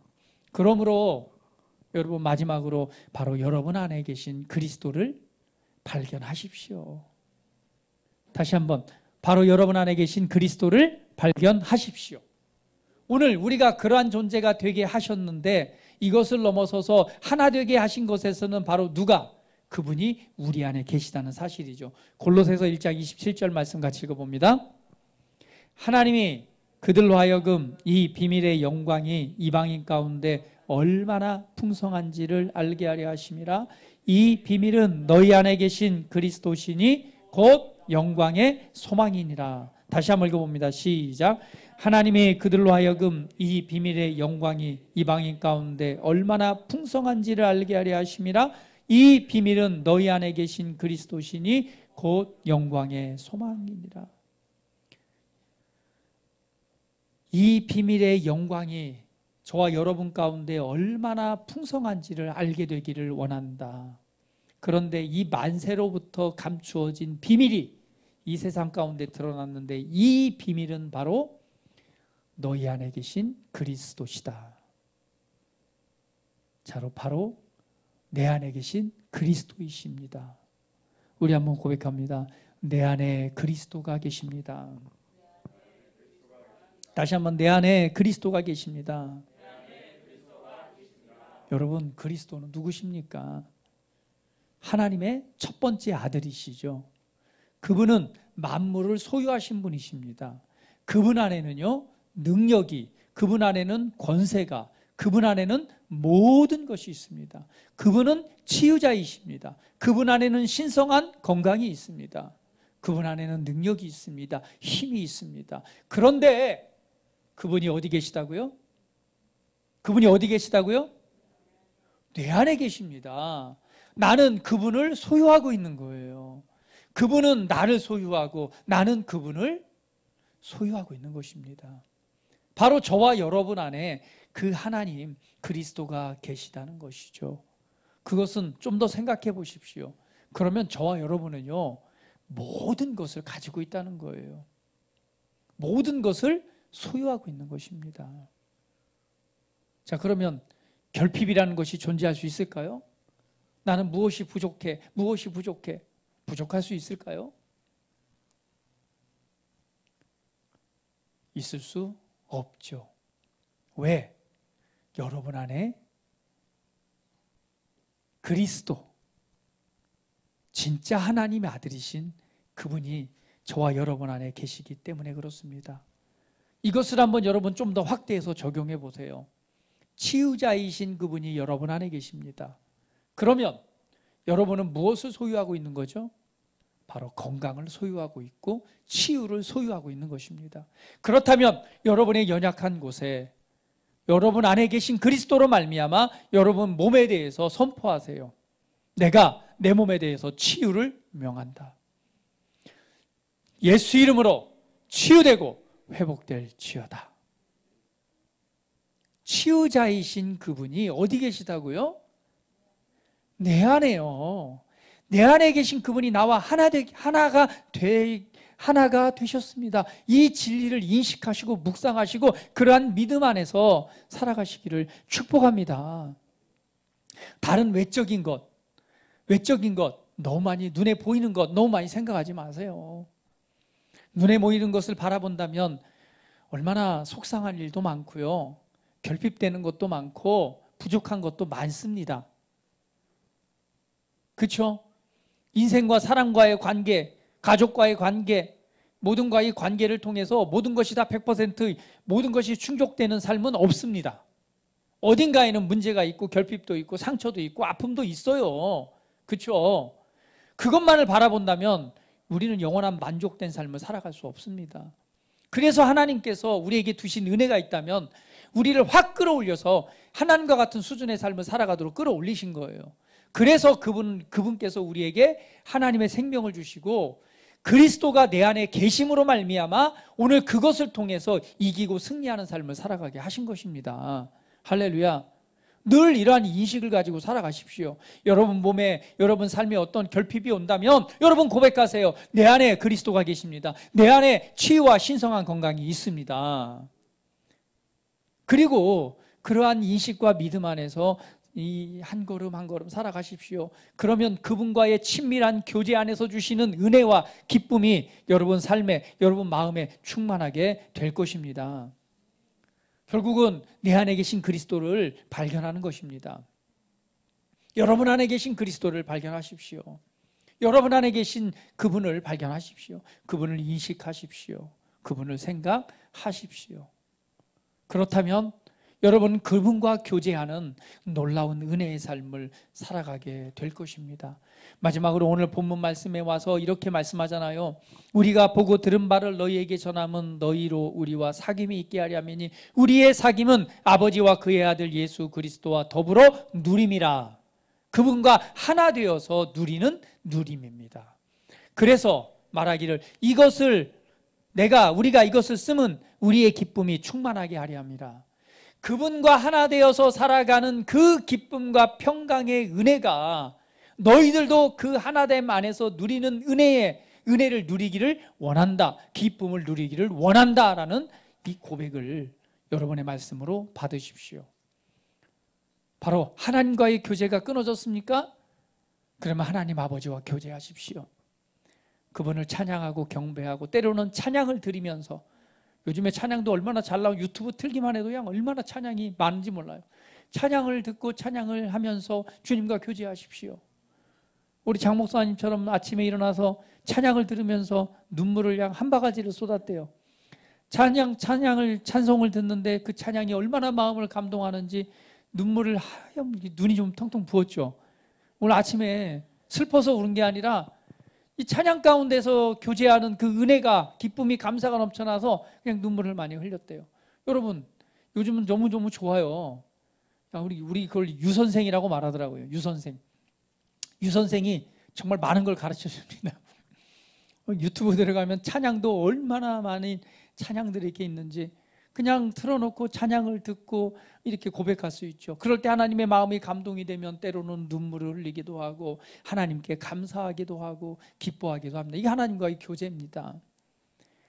그러므로 여러분, 마지막으로 바로 여러분 안에 계신 그리스도를 발견하십시오. 다시 한번, 바로 여러분 안에 계신 그리스도를 발견하십시오. 오늘 우리가 그러한 존재가 되게 하셨는데 이것을 넘어서서 하나 되게 하신 것에서는 바로 누가? 그분이 우리 안에 계시다는 사실이죠. 골로새서 1장 27절 말씀 같이 읽어봅니다. 하나님이 그들로 하여금 이 비밀의 영광이 이방인 가운데 얼마나 풍성한지를 알게 하려 하심이라. 이 비밀은 너희 안에 계신 그리스도시니 곧 영광의 소망이니라. 다시 한번 읽어봅니다. 시작. 하나님이 그들로 하여금 이 비밀의 영광이 이방인 가운데 얼마나 풍성한지를 알게 하려 하심이라. 이 비밀은 너희 안에 계신 그리스도시니 곧 영광의 소망이니라. 이 비밀의 영광이 저와 여러분 가운데 얼마나 풍성한지를 알게 되기를 원한다. 그런데 이 만세로부터 감추어진 비밀이 이 세상 가운데 드러났는데 이 비밀은 바로 너희 안에 계신 그리스도시다. 바로 내 안에 계신 그리스도이십니다. 우리 한번 고백합니다. 내 안에 그리스도가 계십니다. 다시 한번, 내 안에 그리스도가 계십니다. 여러분, 그리스도는 누구십니까? 하나님의 첫 번째 아들이시죠. 그분은 만물을 소유하신 분이십니다. 그분 안에는요, 능력이, 그분 안에는 권세가, 그분 안에는 모든 것이 있습니다. 그분은 치유자이십니다. 그분 안에는 신성한 건강이 있습니다. 그분 안에는 능력이 있습니다. 힘이 있습니다. 그런데 그분이 어디 계시다고요? 그분이 어디 계시다고요? 내 안에 계십니다. 나는 그분을 소유하고 있는 거예요. 그분은 나를 소유하고 나는 그분을 소유하고 있는 것입니다. 바로 저와 여러분 안에 그 하나님 그리스도가 계시다는 것이죠. 그것은 좀 더 생각해 보십시오. 그러면 저와 여러분은요, 모든 것을 가지고 있다는 거예요. 모든 것을 소유하고 있는 것입니다. 자, 그러면 결핍이라는 것이 존재할 수 있을까요? 나는 무엇이 부족해? 무엇이 부족해? 부족할 수 있을까요? 있을 수 없죠. 왜? 여러분 안에 그리스도, 진짜 하나님의 아들이신 그분이 저와 여러분 안에 계시기 때문에 그렇습니다. 이것을 한번 여러분 좀 더 확대해서 적용해 보세요. 치유자이신 그분이 여러분 안에 계십니다. 그러면 여러분은 무엇을 소유하고 있는 거죠? 바로 건강을 소유하고 있고 치유를 소유하고 있는 것입니다. 그렇다면 여러분의 연약한 곳에 여러분 안에 계신 그리스도로 말미암아 여러분 몸에 대해서 선포하세요. 내가 내 몸에 대해서 치유를 명한다. 예수 이름으로 치유되고 회복될지어다. 치유자이신 그분이 어디 계시다고요? 내 안에요. 내 안에 계신 그분이 나와 하나가 되셨습니다. 이 진리를 인식하시고 묵상하시고 그러한 믿음 안에서 살아가시기를 축복합니다. 다른 외적인 것 너무 많이, 눈에 보이는 것 너무 많이 생각하지 마세요. 눈에 보이는 것을 바라본다면 얼마나 속상한 일도 많고요, 결핍되는 것도 많고 부족한 것도 많습니다. 그렇죠? 인생과 사람과의 관계, 가족과의 관계, 모든과의 관계를 통해서 모든 것이 다 100% 모든 것이 충족되는 삶은 없습니다. 어딘가에는 문제가 있고 결핍도 있고 상처도 있고 아픔도 있어요. 그렇죠? 그것만을 바라본다면 우리는 영원한 만족된 삶을 살아갈 수 없습니다. 그래서 하나님께서 우리에게 두신 은혜가 있다면 우리를 확 끌어올려서 하나님과 같은 수준의 삶을 살아가도록 끌어올리신 거예요. 그래서 그분께서 우리에게 하나님의 생명을 주시고 그리스도가 내 안에 계심으로 말미암아 오늘 그것을 통해서 이기고 승리하는 삶을 살아가게 하신 것입니다. 할렐루야. 늘 이러한 인식을 가지고 살아가십시오. 여러분 몸에, 여러분 삶에 어떤 결핍이 온다면 여러분 고백하세요. 내 안에 그리스도가 계십니다. 내 안에 치유와 신성한 건강이 있습니다. 그리고 그러한 인식과 믿음 안에서 이 한 걸음 한 걸음 살아가십시오. 그러면 그분과의 친밀한 교제 안에서 주시는 은혜와 기쁨이 여러분 삶에, 여러분 마음에 충만하게 될 것입니다. 결국은 내 안에 계신 그리스도를 발견하는 것입니다. 여러분 안에 계신 그리스도를 발견하십시오. 여러분 안에 계신 그분을 발견하십시오. 그분을 인식하십시오. 그분을 생각하십시오. 그렇다면 여러분 그분과 교제하는 놀라운 은혜의 삶을 살아가게 될 것입니다. 마지막으로 오늘 본문 말씀에 와서 이렇게 말씀하잖아요. 우리가 보고 들은 바를 너희에게 전함은 너희로 우리와 사귐이 있게 하려 함이니 우리의 사귐은 아버지와 그의 아들 예수 그리스도와 더불어 누림이라. 그분과 하나 되어서 누리는 누림입니다. 그래서 말하기를 우리가 이것을 쓰면 우리의 기쁨이 충만하게 하려 함이라. 그분과 하나 되어서 살아가는 그 기쁨과 평강의 은혜가 너희들도 그 하나됨 안에서 누리는 은혜를 누리기를 원한다. 기쁨을 누리기를 원한다라는 이 고백을 여러분의 말씀으로 받으십시오. 바로 하나님과의 교제가 끊어졌습니까? 그러면 하나님 아버지와 교제하십시오. 그분을 찬양하고 경배하고 때로는 찬양을 드리면서, 요즘에 찬양도 얼마나 잘 나오고 유튜브 틀기만 해도 그냥 얼마나 찬양이 많은지 몰라요. 찬양을 듣고 찬양을 하면서 주님과 교제하십시오. 우리 장 목사님처럼 아침에 일어나서 찬양을 들으면서 눈물을 그냥 한 바가지를 쏟았대요. 찬송을 듣는데 그 찬양이 얼마나 마음을 감동하는지 눈이 좀 텅텅 부었죠. 오늘 아침에 슬퍼서 우는 게 아니라 이 찬양 가운데서 교제하는 그 은혜가, 기쁨이, 감사가 넘쳐나서 그냥 눈물을 많이 흘렸대요. 여러분, 요즘은 너무너무 좋아요. 우리 그걸 유선생이라고 말하더라고요. 유선생이 정말 많은 걸 가르쳐 줍니다. 유튜브 들어가면 찬양도 얼마나 많은 찬양들이 이렇게 있는지 그냥 틀어놓고 찬양을 듣고 이렇게 고백할 수 있죠. 그럴 때 하나님의 마음이 감동이 되면 때로는 눈물을 흘리기도 하고 하나님께 감사하기도 하고 기뻐하기도 합니다. 이게 하나님과의 교제입니다.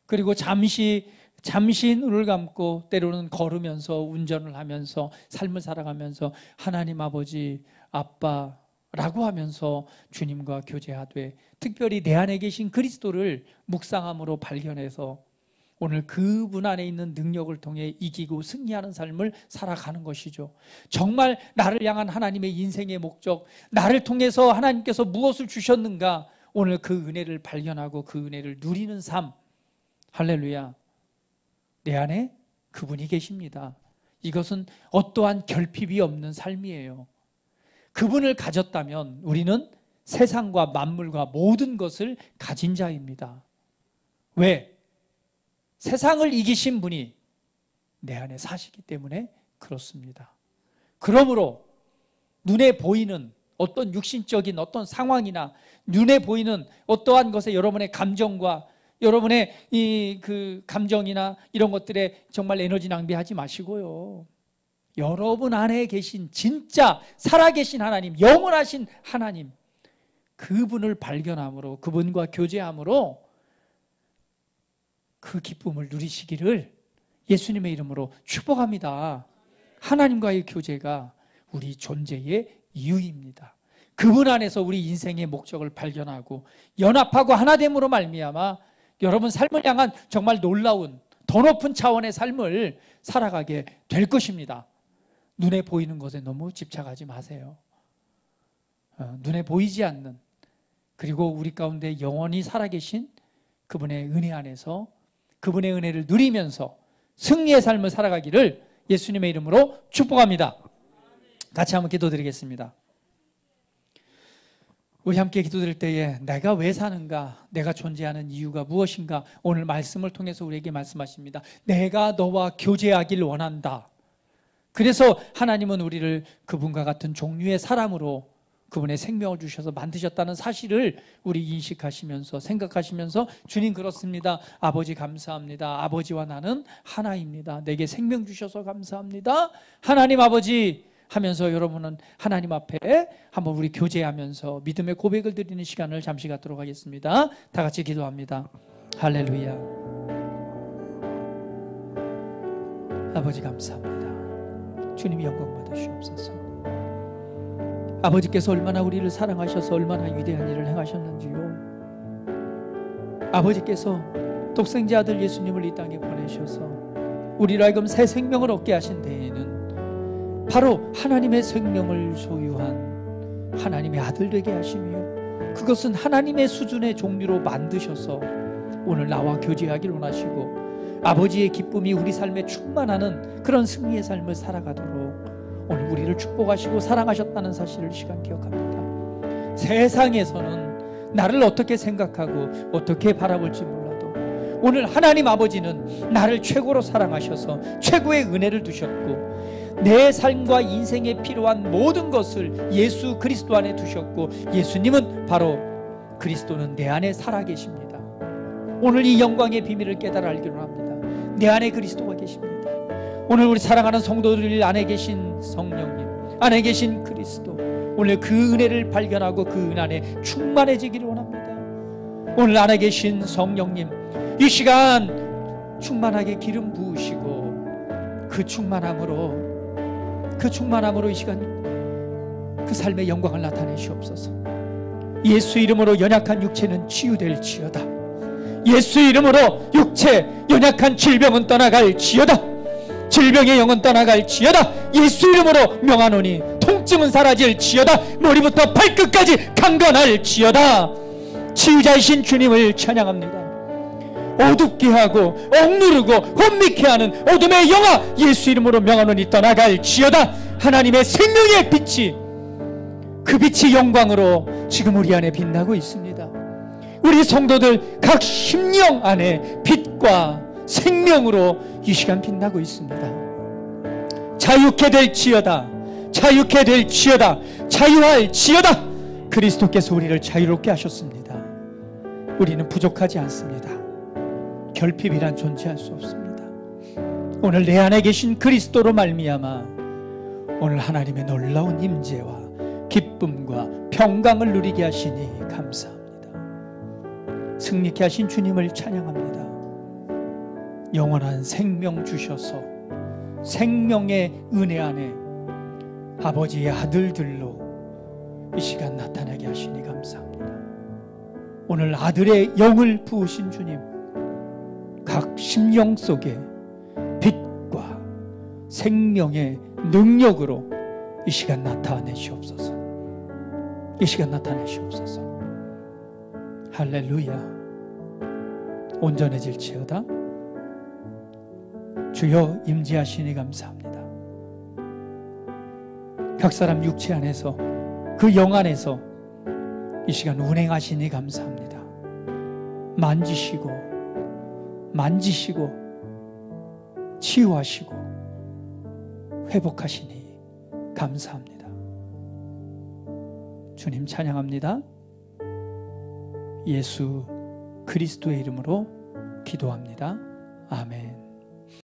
그리고 잠시 눈을 감고 때로는 걸으면서 운전을 하면서 삶을 살아가면서 하나님 아버지 아빠라고 하면서 주님과 교제하되, 특별히 내 안에 계신 그리스도를 묵상함으로 발견해서 오늘 그분 안에 있는 능력을 통해 이기고 승리하는 삶을 살아가는 것이죠. 정말 나를 향한 하나님의 인생의 목적, 나를 통해서 하나님께서 무엇을 주셨는가, 오늘 그 은혜를 발견하고 그 은혜를 누리는 삶. 할렐루야. 내 안에 그분이 계십니다. 이것은 어떠한 결핍이 없는 삶이에요. 그분을 가졌다면 우리는 세상과 만물과 모든 것을 가진 자입니다. 왜? 세상을 이기신 분이 내 안에 사시기 때문에 그렇습니다. 그러므로 눈에 보이는 어떤 육신적인 어떤 상황이나 눈에 보이는 어떠한 것에 여러분의 감정과 여러분의 그 감정이나 이런 것들에 정말 에너지 낭비하지 마시고요. 여러분 안에 계신 진짜 살아계신 하나님, 영원하신 하나님, 그분을 발견함으로, 그분과 교제함으로 그 기쁨을 누리시기를 예수님의 이름으로 축복합니다. 하나님과의 교제가 우리 존재의 이유입니다. 그분 안에서 우리 인생의 목적을 발견하고 연합하고 하나됨으로 말미암아 여러분 삶을 향한 정말 놀라운 더 높은 차원의 삶을 살아가게 될 것입니다. 눈에 보이는 것에 너무 집착하지 마세요. 눈에 보이지 않는, 그리고 우리 가운데 영원히 살아계신 그분의 은혜 안에서 그분의 은혜를 누리면서 승리의 삶을 살아가기를 예수님의 이름으로 축복합니다. 같이 한번 기도드리겠습니다. 우리 함께 기도드릴 때에 내가 왜 사는가, 내가 존재하는 이유가 무엇인가, 오늘 말씀을 통해서 우리에게 말씀하십니다. 내가 너와 교제하길 원한다. 그래서 하나님은 우리를 그분과 같은 종류의 사람으로 그분의 생명을 주셔서 만드셨다는 사실을 우리 인식하시면서 생각하시면서, 주님 그렇습니다. 아버지 감사합니다. 아버지와 나는 하나입니다. 내게 생명 주셔서 감사합니다. 하나님 아버지, 하면서 여러분은 하나님 앞에 한번 우리 교제하면서 믿음의 고백을 드리는 시간을 잠시 갖도록 하겠습니다. 다 같이 기도합니다. 할렐루야. 아버지 감사합니다. 주님이 영광 받으시옵소서. 아버지께서 얼마나 우리를 사랑하셔서 얼마나 위대한 일을 행하셨는지요. 아버지께서 독생자 아들 예수님을 이 땅에 보내셔서 우리로 하여금 새 생명을 얻게 하신 데에는 바로 하나님의 생명을 소유한 하나님의 아들 되게 하시며, 그것은 하나님의 수준의 종류로 만드셔서 오늘 나와 교제하길 원하시고 아버지의 기쁨이 우리 삶에 충만하는 그런 승리의 삶을 살아가도록 오늘 우리를 축복하시고 사랑하셨다는 사실을 이 시간 기억합니다. 세상에서는 나를 어떻게 생각하고 어떻게 바라볼지 몰라도 오늘 하나님 아버지는 나를 최고로 사랑하셔서 최고의 은혜를 두셨고 내 삶과 인생에 필요한 모든 것을 예수 그리스도 안에 두셨고, 예수님은 바로 그리스도는 내 안에 살아계십니다. 오늘 이 영광의 비밀을 깨달아 알기로 합니다. 내 안에 그리스도가 계십니다. 오늘 우리 사랑하는 성도들 안에 계신 성령님, 안에 계신 그리스도, 오늘 그 은혜를 발견하고 그 은 안에 충만해지기를 원합니다. 오늘 안에 계신 성령님, 이 시간 충만하게 기름 부으시고 그 충만함으로 이 시간 그 삶의 영광을 나타내시옵소서. 예수 이름으로 연약한 육체는 치유될지어다. 예수 이름으로 육체 연약한 질병은 떠나갈지어다. 질병의 영은 떠나갈지어다. 예수 이름으로 명하노니 통증은 사라질지어다. 머리부터 발끝까지 강건할지어다. 치유자이신 주님을 찬양합니다. 어둡게 하고 억누르고 혼미케 하는 어둠의 영아 예수 이름으로 명하노니 떠나갈지어다. 하나님의 생명의 빛이, 그 빛이 영광으로 지금 우리 안에 빛나고 있습니다. 우리 성도들 각 심령 안에 빛과 생명으로 이 시간 빛나고 있습니다. 자유케 될지어다. 자유케 될지어다. 자유할지어다. 그리스도께서 우리를 자유롭게 하셨습니다. 우리는 부족하지 않습니다. 결핍이란 존재할 수 없습니다. 오늘 내 안에 계신 그리스도로 말미암아 오늘 하나님의 놀라운 임재와 기쁨과 평강을 누리게 하시니 감사합니다. 승리케 하신 주님을 찬양합니다. 영원한 생명 주셔서 생명의 은혜 안에 아버지의 아들들로 이 시간 나타나게 하시니 감사합니다. 오늘 아들의 영을 부으신 주님, 각 심령 속에 빛과 생명의 능력으로 이 시간 나타내시옵소서. 이 시간 나타내시옵소서. 할렐루야. 온전해질지어다. 주여 임재하시니 감사합니다. 각 사람 육체 안에서 그 영 안에서 이 시간 운행하시니 감사합니다. 만지시고 치유하시고 회복하시니 감사합니다. 주님 찬양합니다. 예수 그리스도의 이름으로 기도합니다. 아멘.